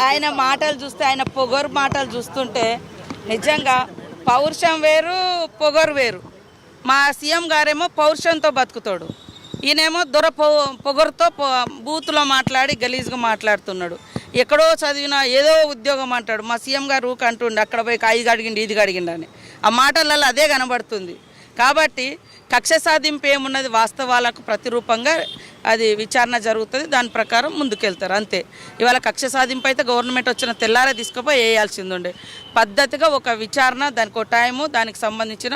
ఆయన మాటలు చూస్తే ఆయన పొగరు మాటలు చూస్తుంటే నిజంగా పౌరుషం వేరు పొగరు వేరు. మా సీఎం గారేమో పౌరుషంతో బతుకుతాడు, ఈయనేమో పొగరుతో బూతులో మాట్లాడి గలీజ్గా మాట్లాడుతున్నాడు. ఎక్కడో చదివినా ఏదో ఉద్యోగం అంటాడు. మా సీఎం గారు అంటుండే అక్కడ పోయి ఇది అడిగిండి ఇది అడిగిండని. ఆ మాటలలో అదే కనబడుతుంది. కాబట్టి కక్ష సాధింపు ఏమున్నది, వాస్తవాలకు ప్రతిరూపంగా అది విచారణ జరుగుతుంది, దాని ప్రకారం ముందుకెళ్తారు అంతే. ఇవాళ కక్ష సాధింపు అయితే గవర్నమెంట్ వచ్చిన తెల్లారే తీసుకుపోయి వేయాల్సింది ఉండే. పద్ధతిగా ఒక విచారణ, దానికి ఒక టైము, దానికి సంబంధించిన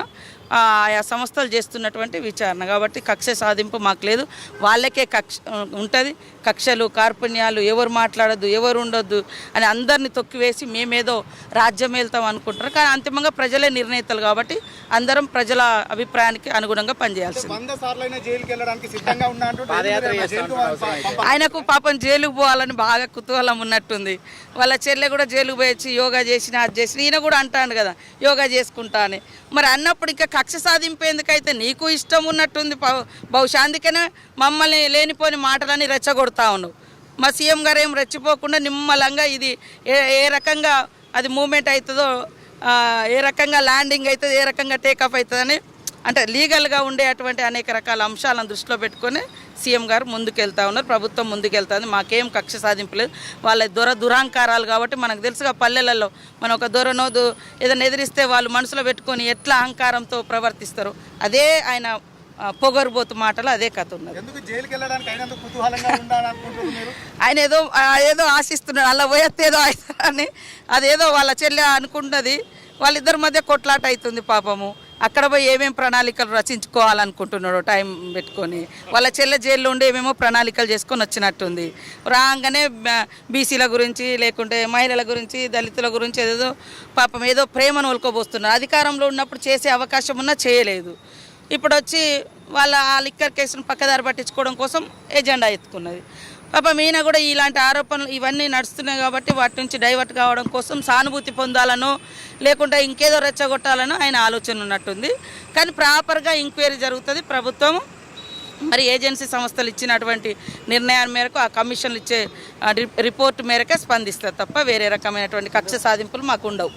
ఆయా సంస్థలు చేస్తున్నటువంటి విచారణ. కాబట్టి కక్ష సాధింపు మాకు లేదు, వాళ్ళకే కక్ష ఉంటుంది. కక్షలు కార్పుణ్యాలు ఎవరు మాట్లాడద్దు ఎవరు ఉండొద్దు అని అందరినీ తొక్కివేసి మేమేదో రాజ్యం వెళ్తాం అనుకుంటారు. కానీ అంతిమంగా ప్రజలే నిర్ణయితలు కాబట్టి అందరం ప్రజల అభిప్రాయానికి అనుగుణంగా పనిచేయాల్సింది. ఆయనకు పాపం జైలుకు పోవాలని బాగా కుతూహలం ఉన్నట్టుంది. వాళ్ళ చెల్లె కూడా జైలుకు పోయి యోగా చేసిన అది చేసిన, ఈయన కూడా అంటాను కదా యోగా చేసుకుంటా అని. మరి అన్నప్పుడు ఇంకా కక్ష సాధింపు ఎందుకైతే నీకు ఇష్టం ఉన్నట్టుంది. బహుశా అందుకనే మమ్మల్ని లేనిపోని మాటలని రెచ్చగొడతా ఉన్నావు. మా సీఎం గారు ఏం రెచ్చిపోకుండా నిమ్మలంగా ఇది ఏ రకంగా అది మూమెంట్ అవుతుందో, ఏ రకంగా ల్యాండింగ్ అవుతుంది, ఏ రకంగా టేకఫ్ అవుతుందని అంటే లీగల్గా ఉండే అటువంటి అనేక రకాల అంశాలను దృష్టిలో పెట్టుకొని సీఎం గారు ముందుకెళ్తా ఉన్నారు, ప్రభుత్వం ముందుకెళ్తుంది. మాకేం కక్ష సాధింపలేదు. వాళ్ళ దురాంకారాలు కాబట్టి మనకు తెలుసుగా, పల్లెలలో మనం ఒక ఏదైనా ఎదిరిస్తే వాళ్ళు మనసులో పెట్టుకొని ఎట్లా అహంకారంతో ప్రవర్తిస్తారు, అదే ఆయన పొగరుబోతు మాటలు అదే కథ ఉన్నది. ఆయన ఏదో ఆశిస్తున్నాడు, అలా పోయేస్తే ఏదో అవుతారని, అదేదో వాళ్ళ చెల్లె అనుకుంటున్నది. వాళ్ళిద్దరి మధ్య కొట్లాట అవుతుంది పాపము. అక్కడ పోయి ఏమేమి ప్రణాళికలు రచించుకోవాలనుకుంటున్నాడు టైం పెట్టుకొని. వాళ్ళ చెల్లె జైల్లో ఉండి ఏమేమో ప్రణాళికలు చేసుకొని వచ్చినట్టుంది. రాగానే బీసీల గురించి లేకుంటే మహిళల గురించి దళితుల గురించి ఏదో పాపం ఏదో ప్రేమను ఒలుకోబోస్తున్నారు. అధికారంలో ఉన్నప్పుడు చేసే అవకాశం ఉన్నా చేయలేదు. ఇప్పుడు వచ్చి వాళ్ళ ఆ లిక్కర్ కేసును పక్కదారి పట్టించుకోవడం కోసం ఎజెండా ఎత్తుకున్నది. పాపం ఈయన కూడా ఇలాంటి ఆరోపణలు ఇవన్నీ నడుస్తున్నాయి కాబట్టి వాటి నుంచి డైవర్ట్ కావడం కోసం సానుభూతి పొందాలనో లేకుంటే ఇంకేదో రెచ్చగొట్టాలనో ఆయన ఆలోచన ఉన్నట్టుంది. కానీ ప్రాపర్గా ఎంక్వైరీ జరుగుతుంది. ప్రభుత్వం మరి ఏజెన్సీ సంస్థలు ఇచ్చినటువంటి నిర్ణయాల మేరకు ఆ కమిషన్లు ఇచ్చే రిపోర్ట్ మేరకే స్పందిస్తారు తప్ప వేరే రకమైనటువంటి కక్ష సాధింపులు మాకు ఉండవు.